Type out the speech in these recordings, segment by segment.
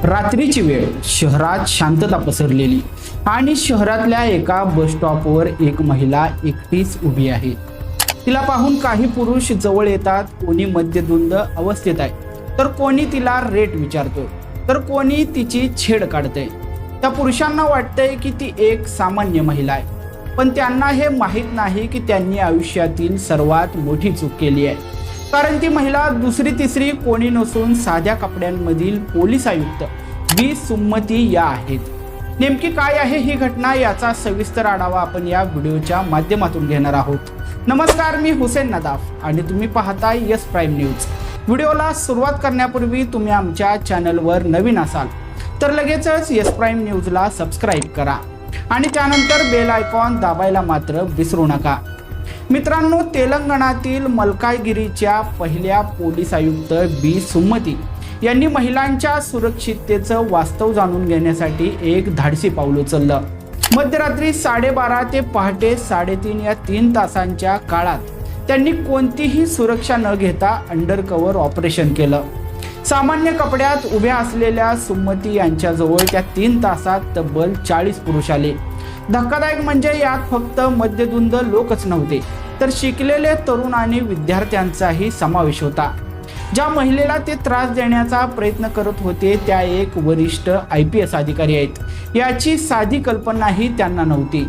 रात्रीची वेळ, शहरात शांतता पसरलेली आणि शहरातल्या एका बस स्टॉपवर एक महिला एकटीच उभी आहे. तिला पाहून काही पुरुष जवळ येतात. कोणी मद्यधुंद अवस्थेत आहे, तर कोणी तिला रेट विचारतोय, तर कोणी तिची छेड काढतंय. त्या पुरुषांना वाटतंय की ती एक सामान्य महिला आहे, पण त्यांना हे माहीत नाही की त्यांनी आयुष्यातील सर्वात मोठी चूक केली आहे. कारण ती महिला दुसरी तिसरी कोणी नसून साध्या कपड्यांमधील पोलीस आयुक्त बी सुमती या आहेत. नेमकी काय आहे ही घटना याचा सविस्तर आढावा आपण या व्हिडिओच्या माध्यमातून घेणार आहोत. नमस्कार, मी हुसेन नदाफ आणि तुम्ही पाहताय यस प्राईम न्यूज. व्हिडिओला सुरुवात करण्यापूर्वी तुम्ही आमच्या चॅनलवर नवीन असाल तर लगेचच यस प्राईम न्यूजला सबस्क्राईब करा आणि त्यानंतर बेल आयकॉन दाबायला मात्र विसरू नका. मित्रांनो, तेलंगणातील मलकायगिरीच्या पहिल्या पोलीस आयुक्त बी सुमती यांनी महिलांच्या सुरक्षिततेचं वास्तव जाणून घेण्यासाठी एक धाडसी पाऊल उचललं. मध्यरात्री 12:30 ते पहाटे 3:30 या 3 तासांच्या काळात त्यांनी कोणतीही सुरक्षा न घेता अंडरकव्हर ऑपरेशन केलं. सामान्य कपड्यात उभ्या असलेल्या सुमती यांच्याजवळ त्या 3 तासात तब्बल 40 पुरुष आले. धक्कादायक म्हणजे यात फक्त मद्यधुंद लोकच नव्हते, तर शिकलेले तरुण आणि विद्यार्थ्यांचाही समावेश होता. ज्या महिलेला ते त्रास देण्याचा प्रयत्न करत होते त्या एक वरिष्ठ IPS अधिकारी आहेत, याची साधी कल्पनाही त्यांना नव्हती.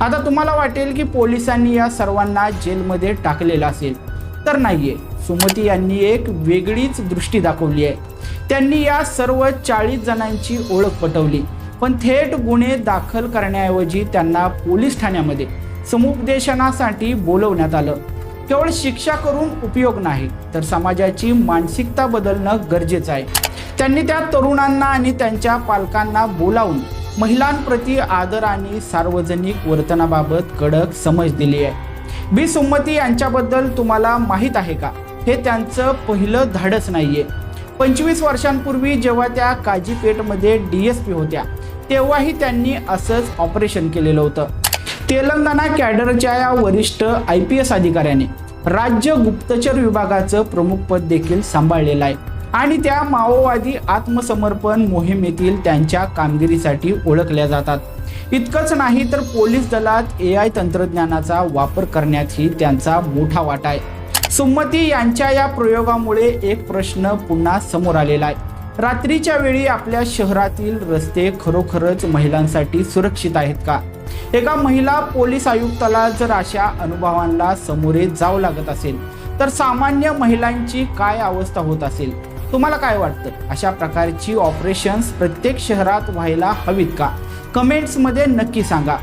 आता तुम्हाला वाटेल की पोलिसांनी या सर्वांना जेलमध्ये टाकलेलं असेल, तर नाहीये. सुमती यांनी एक वेगळीच दृष्टी दाखवली आहे. त्यांनी या सर्व 40 जणांची ओळख पटवली, पण थेट गुन्हे दाखल करण्याऐवजी त्यांना पोलीस ठाण्यामध्ये समुपदेशनासाठी बोलवण्यात आलं. केवळ शिक्षा करून उपयोग नाही, तर समाजाची मानसिकता बदलणं गरजेचं आहे. त्यांनी त्या तरुणांना आणि त्यांच्या पालकांना बोलावून महिलांप्रती आदर आणि सार्वजनिक वर्तनाबाबत कडक समज दिली आहे. बी सुमती यांच्याबद्दल तुम्हाला माहीत आहे का? हे त्यांचं पहिलं धाडस नाहीये. 25 वर्षांपूर्वी जेव्हा त्या काजीपेठमध्ये DSP होत्या, तेव्हाही त्यांनी असंच ऑपरेशन केलेलं होतं. तेलंगणा कॅडरच्या या वरिष्ठ IPS अधिकाऱ्याने राज्य गुप्तचर विभागाचं प्रमुख पद देखील सांभाळलेलं आहे आणि त्या माओवादी आत्मसमर्पण मोहिमेतील त्यांच्या कामगिरीसाठी ओळखल्या जातात. इतकंच नाही तर पोलीस दलात AI तंत्रज्ञानाचा वापर करण्यातही त्यांचा मोठा वाटा आहे. सुमती यांच्या या प्रयोगामुळे एक प्रश्न पुन्हा समोर आलेला आहे. रात्रीच्या वेळी आपल्या शहरातील रस्ते खरोखरच महिलांसाठी सुरक्षित आहेत का? एका महिला पोलीस आयुक्ताला जर अशा अनुभवांना सामोरे जावं लागत असेल, तर सामान्य महिलांची काय अवस्था होत असेल? तुम्हाला काय वाटतं? अशा प्रकारची ऑपरेशन्स प्रत्येक शहरात व्हायला हवीत का? कमेंट्समध्ये नक्की सांगा.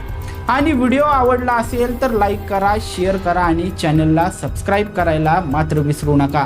आणि व्हिडिओ आवडला असेल तर लाईक करा, शेअर करा आणि चॅनलला सबस्क्राईब करायला मात्र विसरू नका.